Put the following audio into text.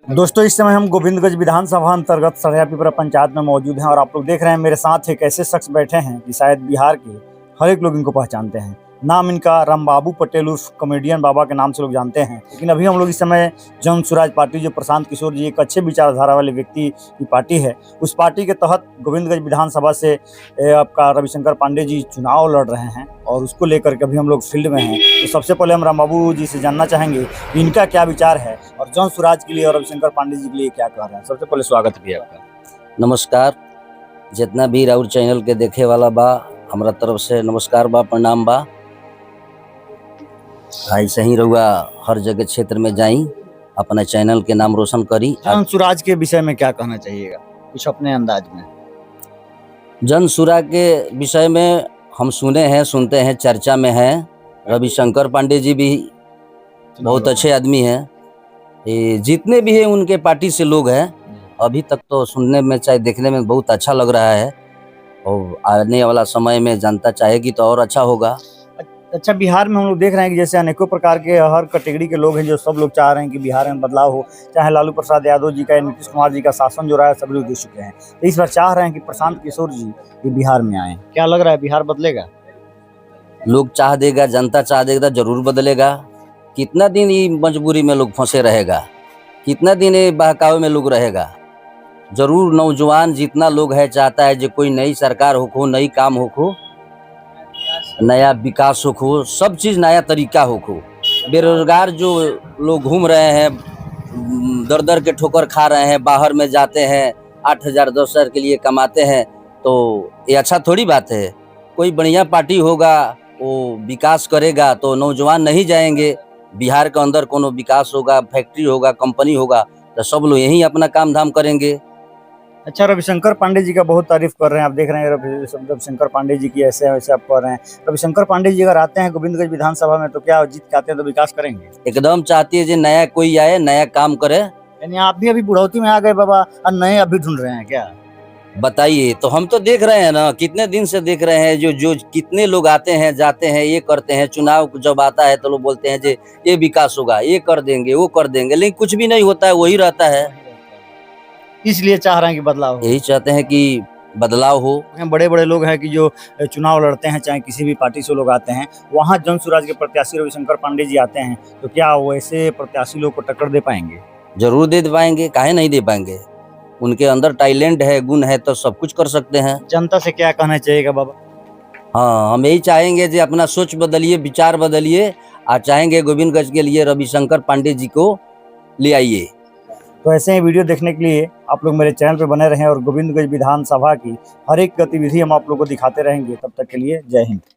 दोस्तों इस समय हम गोविंदगंज विधानसभा अंतर्गत सरिया पिपरा पंचायत में मौजूद हैं और आप लोग देख रहे हैं मेरे साथ एक ऐसे शख्स बैठे हैं कि शायद बिहार के हर एक लोग इनको पहचानते हैं। नाम इनका रामबाबू पटेल उर्फ कॉमेडियन बाबा के नाम से लोग जानते हैं। लेकिन अभी हम लोग इस समय जन स्वराज पार्टी, जो प्रशांत किशोर जी एक अच्छे विचारधारा वाले व्यक्ति की पार्टी है, उस पार्टी के तहत गोविंदगंज विधानसभा से आपका रविशंकर पांडे जी चुनाव लड़ रहे हैं और उसको लेकर के अभी हम लोग फील्ड में हैं। तो सबसे पहले हम रामबाबू जी से जानना चाहेंगे कि इनका क्या विचार है और जन स्वराज के लिए और रविशंकर पांडे जी के लिए क्या कह रहे हैं। सबसे पहले स्वागत भी आपका। नमस्कार। जितना भी राउर चैनल के देखे वाला बा, हमरा तरफ से नमस्कार बा, प्रणाम बा। ऐसे ही रहुआ हर जगह क्षेत्र में जाई, अपने चैनल के नाम रोशन करी। जन स्वराज के विषय में क्या कहना चाहिएगा, कुछ अपने अंदाज में? जन स्वराज के विषय में हम सुने हैं, सुनते हैं, चर्चा में हैं। रविशंकर पांडे जी भी बहुत अच्छे आदमी हैं। जितने भी हैं उनके पार्टी से लोग हैं, अभी तक तो सुनने में चाहे देखने में बहुत अच्छा लग रहा है और आने वाला समय में जनता चाहेगी तो और अच्छा होगा। अच्छा, बिहार में हम लोग देख रहे हैं कि जैसे अनेकों प्रकार के हर कैटेगरी के लोग हैं जो सब लोग चाह रहे हैं कि बिहार में बदलाव हो। चाहे लालू प्रसाद यादव जी का या नीतीश कुमार जी का शासन जो रहा है सब लोग देख चुके हैं, तो इस बार चाह रहे हैं कि प्रशांत किशोर जी भी बिहार में आए। क्या लग रहा है, बिहार बदलेगा? लोग चाह देगा, जनता चाह देगा, जरूर बदलेगा। कितना दिन ये मजबूरी में लोग फंसे रहेगा, कितना दिन ये बहकावे में लोग रहेगा। जरूर नौजवान जितना लोग है चाहता है जो कोई नई सरकार हो, नई काम हो, नया विकास हो, सब चीज़ नया तरीका हो। बेरोजगार जो लोग घूम रहे हैं, दर दर के ठोकर खा रहे हैं, बाहर में जाते हैं, 8,000 10,000 के लिए कमाते हैं, तो ये अच्छा थोड़ी बात है। कोई बढ़िया पार्टी होगा, वो विकास करेगा तो नौजवान नहीं जाएंगे। बिहार के अंदर कोनो विकास होगा, फैक्ट्री होगा, कंपनी होगा, तो सब लोग यहीं अपना काम धाम करेंगे। अच्छा, रविशंकर पांडे जी का बहुत तारीफ कर रहे हैं, आप देख रहे हैं रविशंकर पांडे जी की ऐसे वैसे आप कर रहे हैं। रविशंकर पांडे जी अगर आते हैं गोविंदगंज विधानसभा में तो क्या जीत के आते हैं तो विकास करेंगे? एकदम चाहती है जो नया कोई आए, नया काम करे। यानी आप भी अभी बुढ़ौती में आ गए बाबा और नए अभी ढूंढ रहे हैं क्या? बताइए, तो हम तो देख रहे हैं ना, कितने दिन से देख रहे हैं जो कितने लोग आते हैं, जाते हैं, ये करते हैं। चुनाव जब आता है तो लोग बोलते हैं ये विकास होगा, ये कर देंगे, वो कर देंगे, लेकिन कुछ भी नहीं होता है, वही रहता है। इसलिए चाह रहे हैं कि बदलाव हो। यही चाहते हैं कि बदलाव हो। बड़े बड़े लोग हैं कि जो चुनाव लड़ते हैं, चाहे किसी भी पार्टी से लोग आते हैं, वहाँ जन स्वराज के प्रत्याशी रविशंकर पांडे जी आते हैं, तो क्या वैसे प्रत्याशी लोग को टक्कर दे पाएंगे? जरूर दे पाएंगे, काहे नहीं दे पाएंगे। उनके अंदर टैलेंट है, गुण है, तो सब कुछ कर सकते हैं। जनता से क्या कहना चाहिएगा बाबा? हाँ, हम यही चाहेंगे कि अपना सोच बदलिए, विचार बदलिए, और चाहेंगे गोविंदगंज के लिए रविशंकर पांडे जी को ले आइए। तो ऐसे ही वीडियो देखने के लिए आप लोग मेरे चैनल पर बने रहें और गोविंदगंज विधानसभा की हर एक गतिविधि हम आप लोग को दिखाते रहेंगे। तब तक के लिए जय हिंद।